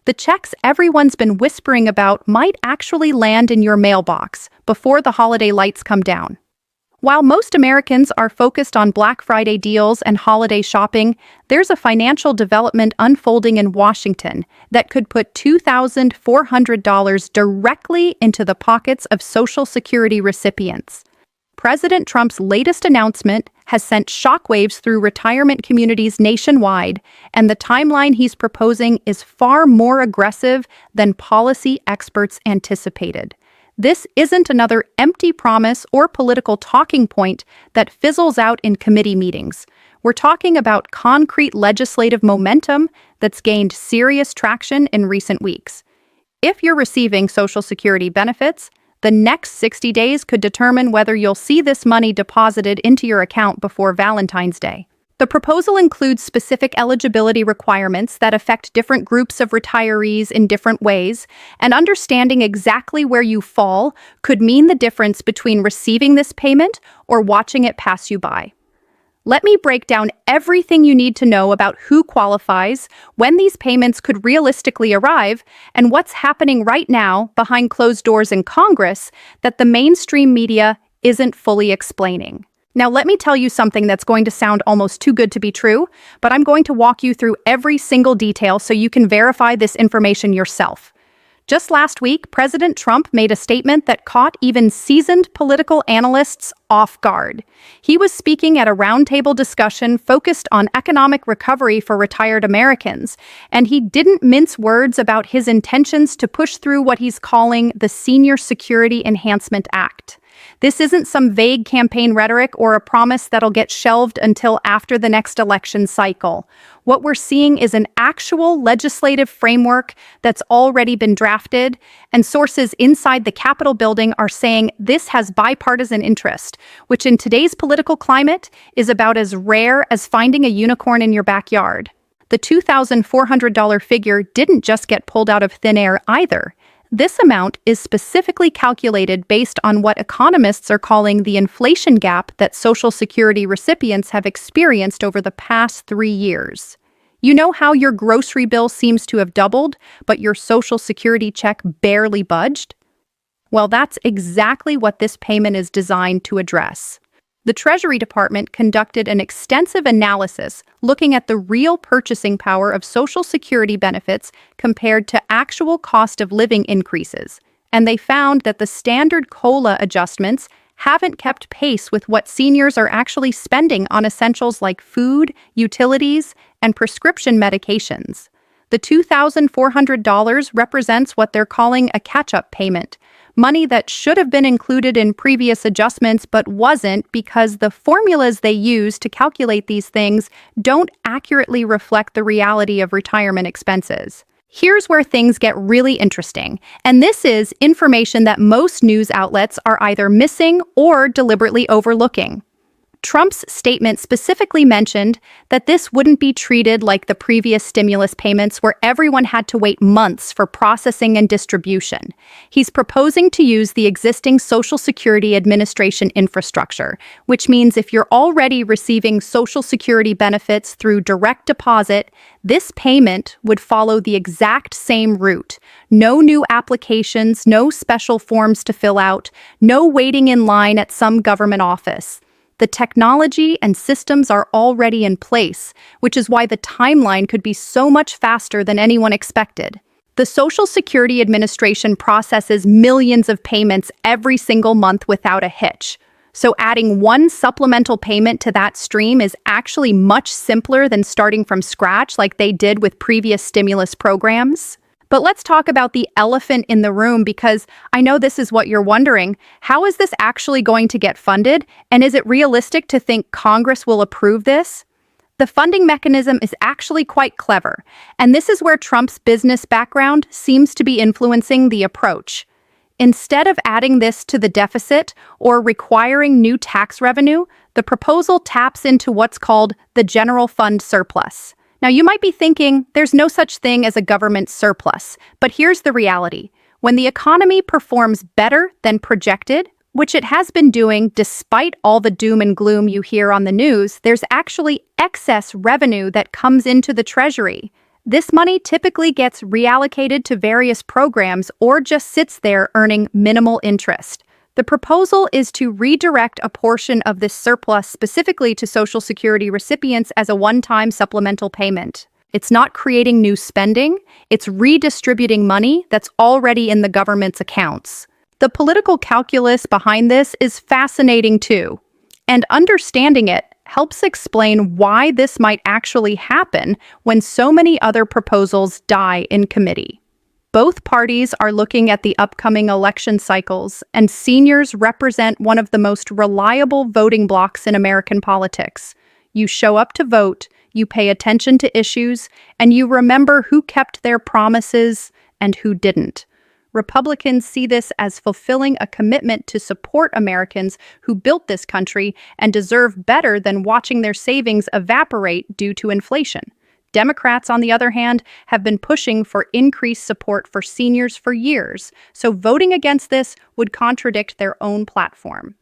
The checks everyone's been whispering about might actually land in your mailbox before the holiday lights come down. While most Americans are focused on Black Friday deals and holiday shopping, there's a financial development unfolding in Washington that could put $2,400 directly into the pockets of Social Security recipients. President Trump's latest announcement has sent shockwaves through retirement communities nationwide, and the timeline he's proposing is far more aggressive than policy experts anticipated. This isn't another empty promise or political talking point that fizzles out in committee meetings. We're talking about concrete legislative momentum that's gained serious traction in recent weeks. If you're receiving Social Security benefits, the next 60 days could determine whether you'll see this money deposited into your account before Valentine's Day. The proposal includes specific eligibility requirements that affect different groups of retirees in different ways, and understanding exactly where you fall could mean the difference between receiving this payment or watching it pass you by. Let me break down everything you need to know about who qualifies, when these payments could realistically arrive, and what's happening right now behind closed doors in Congress that the mainstream media isn't fully explaining. Now, let me tell you something that's going to sound almost too good to be true, but I'm going to walk you through every single detail so you can verify this information yourself. Just last week, President Trump made a statement that caught even seasoned political analysts off guard. He was speaking at a roundtable discussion focused on economic recovery for retired Americans, and he didn't mince words about his intentions to push through what he's calling the Senior Security Enhancement Act. This isn't some vague campaign rhetoric or a promise that'll get shelved until after the next election cycle. What we're seeing is an actual legislative framework that's already been drafted, and sources inside the Capitol building are saying this has bipartisan interest, which in today's political climate is about as rare as finding a unicorn in your backyard. The $2,400 figure didn't just get pulled out of thin air either. This amount is specifically calculated based on what economists are calling the inflation gap that Social Security recipients have experienced over the past 3 years. You know how your grocery bill seems to have doubled, but your Social Security check barely budged? Well, that's exactly what this payment is designed to address. The Treasury Department conducted an extensive analysis looking at the real purchasing power of Social Security benefits compared to actual cost of living increases, and they found that the standard COLA adjustments haven't kept pace with what seniors are actually spending on essentials like food, utilities, and prescription medications. The $2,400 represents what they're calling a catch-up payment, money that should have been included in previous adjustments but wasn't because the formulas they use to calculate these things don't accurately reflect the reality of retirement expenses. Here's where things get really interesting, and this is information that most news outlets are either missing or deliberately overlooking. Trump's statement specifically mentioned that this wouldn't be treated like the previous stimulus payments where everyone had to wait months for processing and distribution. He's proposing to use the existing Social Security Administration infrastructure, which means if you're already receiving Social Security benefits through direct deposit, this payment would follow the exact same route. No new applications, no special forms to fill out, no waiting in line at some government office. The technology and systems are already in place, which is why the timeline could be so much faster than anyone expected. The Social Security Administration processes millions of payments every single month without a hitch. So adding one supplemental payment to that stream is actually much simpler than starting from scratch like they did with previous stimulus programs. But let's talk about the elephant in the room, because I know this is what you're wondering. How is this actually going to get funded? And is it realistic to think Congress will approve this? The funding mechanism is actually quite clever, and this is where Trump's business background seems to be influencing the approach. Instead of adding this to the deficit or requiring new tax revenue, the proposal taps into what's called the general fund surplus. Now, you might be thinking there's no such thing as a government surplus, but here's the reality. When the economy performs better than projected, which it has been doing despite all the doom and gloom you hear on the news, there's actually excess revenue that comes into the Treasury. This money typically gets reallocated to various programs or just sits there earning minimal interest. The proposal is to redirect a portion of this surplus specifically to Social Security recipients as a one-time supplemental payment. It's not creating new spending, it's redistributing money that's already in the government's accounts. The political calculus behind this is fascinating too, and understanding it helps explain why this might actually happen when so many other proposals die in committee. Both parties are looking at the upcoming election cycles, and seniors represent one of the most reliable voting blocs in American politics. You show up to vote, you pay attention to issues, and you remember who kept their promises and who didn't. Republicans see this as fulfilling a commitment to support Americans who built this country and deserve better than watching their savings evaporate due to inflation. Democrats, on the other hand, have been pushing for increased support for seniors for years, so voting against this would contradict their own platform.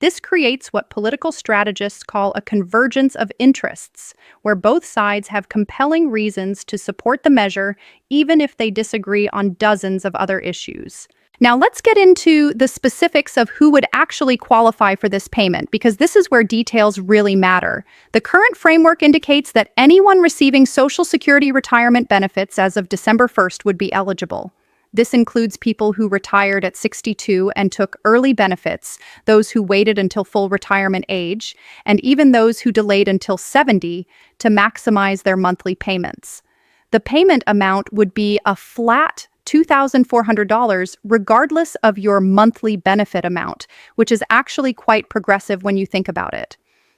This creates what political strategists call a convergence of interests, where both sides have compelling reasons to support the measure, even if they disagree on dozens of other issues. Now let's get into the specifics of who would actually qualify for this payment, because this is where details really matter. The current framework indicates that anyone receiving Social Security retirement benefits as of December 1st would be eligible. This includes people who retired at 62 and took early benefits, those who waited until full retirement age, and even those who delayed until 70 to maximize their monthly payments. The payment amount would be a flat $2,400 regardless of your monthly benefit amount, which is actually quite progressive when you think about it.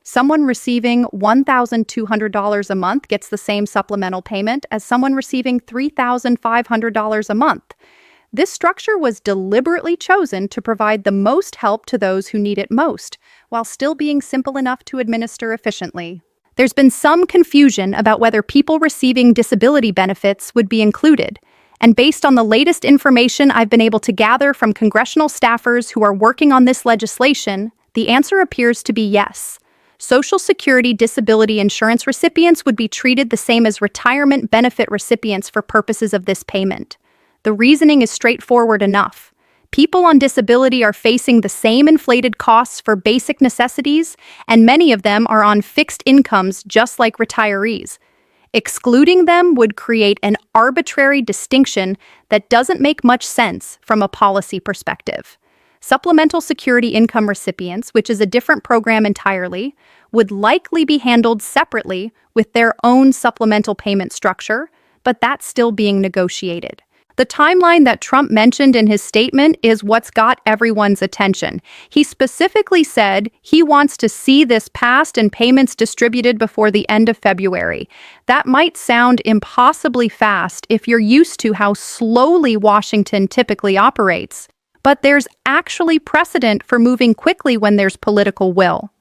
Someone receiving $1,200 a month gets the same supplemental payment as someone receiving $3,500 a month. This structure was deliberately chosen to provide the most help to those who need it most, while still being simple enough to administer efficiently. There's been some confusion about whether people receiving disability benefits would be included, and based on the latest information I've been able to gather from congressional staffers who are working on this legislation, the answer appears to be yes. Social Security disability insurance recipients would be treated the same as retirement benefit recipients for purposes of this payment. The reasoning is straightforward enough. People on disability are facing the same inflated costs for basic necessities, and many of them are on fixed incomes just like retirees. Excluding them would create an arbitrary distinction that doesn't make much sense from a policy perspective. Supplemental Security Income recipients, which is a different program entirely, would likely be handled separately with their own supplemental payment structure, but that's still being negotiated. The timeline that Trump mentioned in his statement is what's got everyone's attention. He specifically said he wants to see this passed and payments distributed before the end of February. That might sound impossibly fast if you're used to how slowly Washington typically operates, but there's actually precedent for moving quickly when there's political will.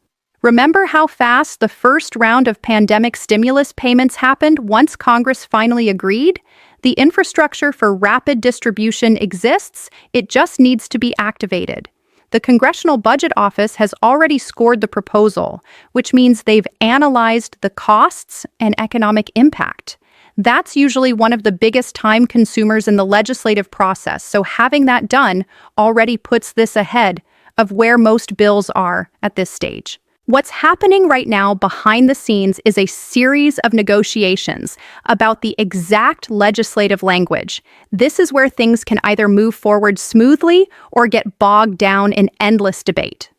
Remember how fast the first round of pandemic stimulus payments happened once Congress finally agreed? The infrastructure for rapid distribution exists, it just needs to be activated. The Congressional Budget Office has already scored the proposal, which means they've analyzed the costs and economic impact. That's usually one of the biggest time consumers in the legislative process, so having that done already puts this ahead of where most bills are at this stage. What's happening right now behind the scenes is a series of negotiations about the exact legislative language. This is where things can either move forward smoothly or get bogged down in endless debate.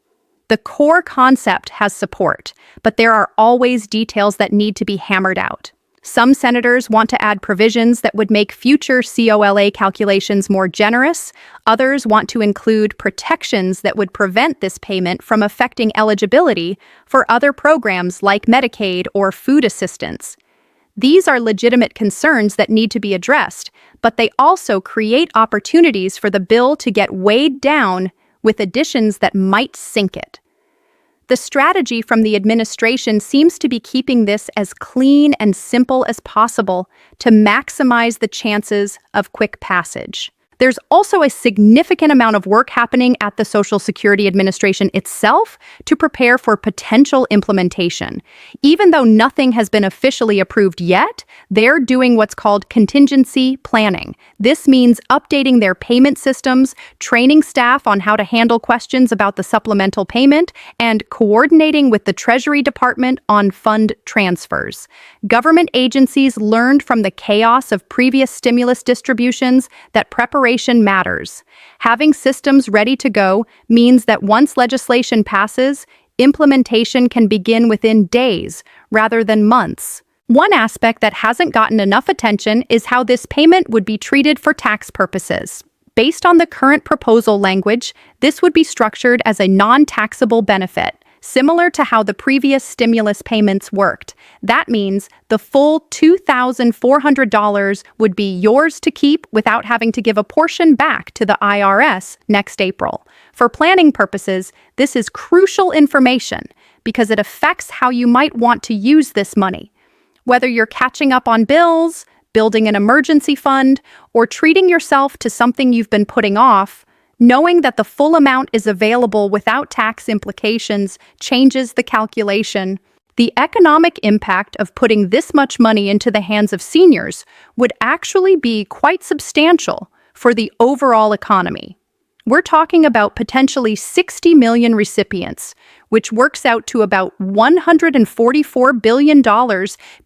The core concept has support, but there are always details that need to be hammered out. Some senators want to add provisions that would make future COLA calculations more generous. Others want to include protections that would prevent this payment from affecting eligibility for other programs like Medicaid or food assistance. These are legitimate concerns that need to be addressed, but they also create opportunities for the bill to get weighed down with additions that might sink it. The strategy from the administration seems to be keeping this as clean and simple as possible to maximize the chances of quick passage. There's also a significant amount of work happening at the Social Security Administration itself to prepare for potential implementation. Even though nothing has been officially approved yet, they're doing what's called contingency planning. This means updating their payment systems, training staff on how to handle questions about the supplemental payment, and coordinating with the Treasury Department on fund transfers. Government agencies learned from the chaos of previous stimulus distributions that preparation matters. Having systems ready to go means that once legislation passes, implementation can begin within days rather than months. One aspect that hasn't gotten enough attention is how this payment would be treated for tax purposes. Based on the current proposal language, this would be structured as a non-taxable benefit, similar to how the previous stimulus payments worked. That means the full $2,400 would be yours to keep without having to give a portion back to the IRS next April. For planning purposes, this is crucial information because it affects how you might want to use this money. Whether you're catching up on bills, building an emergency fund, or treating yourself to something you've been putting off, knowing that the full amount is available without tax implications changes the calculation. The economic impact of putting this much money into the hands of seniors would actually be quite substantial for the overall economy. We're talking about potentially 60 million recipients, which works out to about $144 billion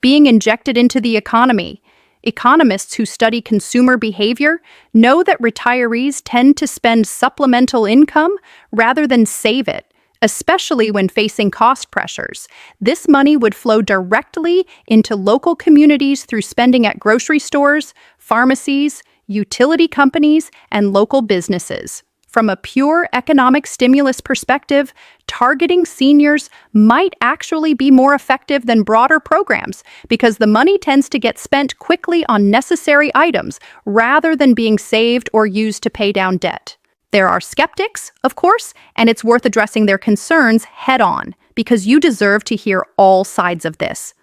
being injected into the economy. Economists who study consumer behavior know that retirees tend to spend supplemental income rather than save it, especially when facing cost pressures. This money would flow directly into local communities through spending at grocery stores, pharmacies, utility companies, and local businesses. From a pure economic stimulus perspective, targeting seniors might actually be more effective than broader programs because the money tends to get spent quickly on necessary items rather than being saved or used to pay down debt. There are skeptics, of course, and it's worth addressing their concerns head-on because you deserve to hear all sides of this.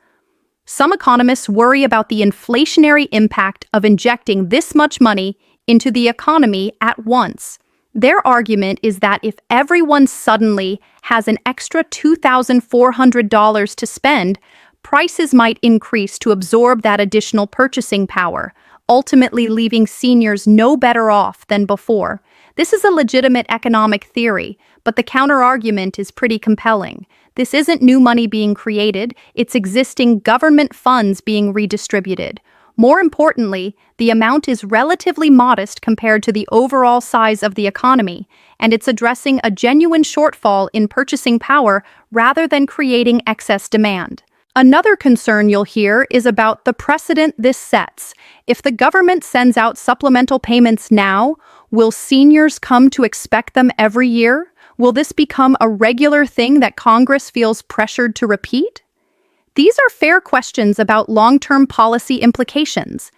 Some economists worry about the inflationary impact of injecting this much money into the economy at once. Their argument is that if everyone suddenly has an extra $2,400 to spend, prices might increase to absorb that additional purchasing power, ultimately leaving seniors no better off than before. This is a legitimate economic theory, but the counterargument is pretty compelling. This isn't new money being created, it's existing government funds being redistributed. More importantly, the amount is relatively modest compared to the overall size of the economy, and it's addressing a genuine shortfall in purchasing power rather than creating excess demand. Another concern you'll hear is about the precedent this sets. If the government sends out supplemental payments now, will seniors come to expect them every year? Will this become a regular thing that Congress feels pressured to repeat? These are fair questions about long-term policy implications.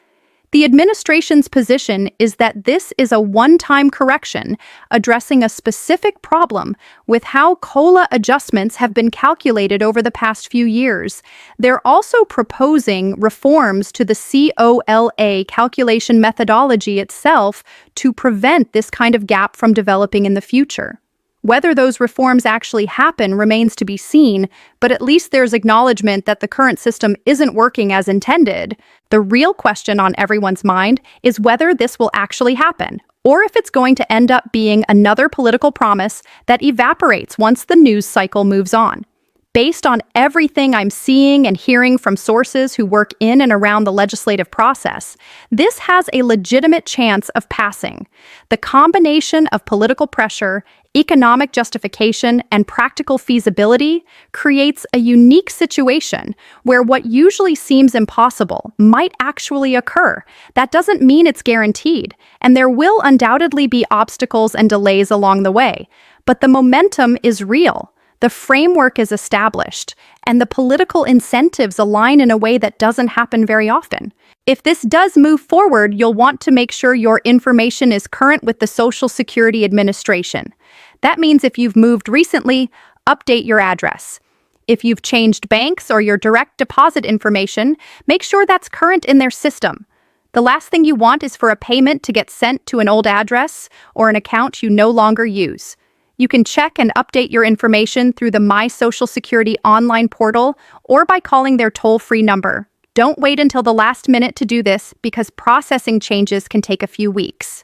The administration's position is that this is a one-time correction addressing a specific problem with how COLA adjustments have been calculated over the past few years. They're also proposing reforms to the COLA calculation methodology itself to prevent this kind of gap from developing in the future. Whether those reforms actually happen remains to be seen, but at least there's acknowledgement that the current system isn't working as intended. The real question on everyone's mind is whether this will actually happen, or if it's going to end up being another political promise that evaporates once the news cycle moves on. Based on everything I'm seeing and hearing from sources who work in and around the legislative process, this has a legitimate chance of passing. The combination of political pressure, economic justification, and practical feasibility creates a unique situation where what usually seems impossible might actually occur. That doesn't mean it's guaranteed, and there will undoubtedly be obstacles and delays along the way, but the momentum is real. The framework is established, and the political incentives align in a way that doesn't happen very often. If this does move forward, you'll want to make sure your information is current with the Social Security Administration. That means if you've moved recently, update your address. If you've changed banks or your direct deposit information, make sure that's current in their system. The last thing you want is for a payment to get sent to an old address or an account you no longer use. You can check and update your information through the My Social Security online portal or by calling their toll-free number. Don't wait until the last minute to do this because processing changes can take a few weeks.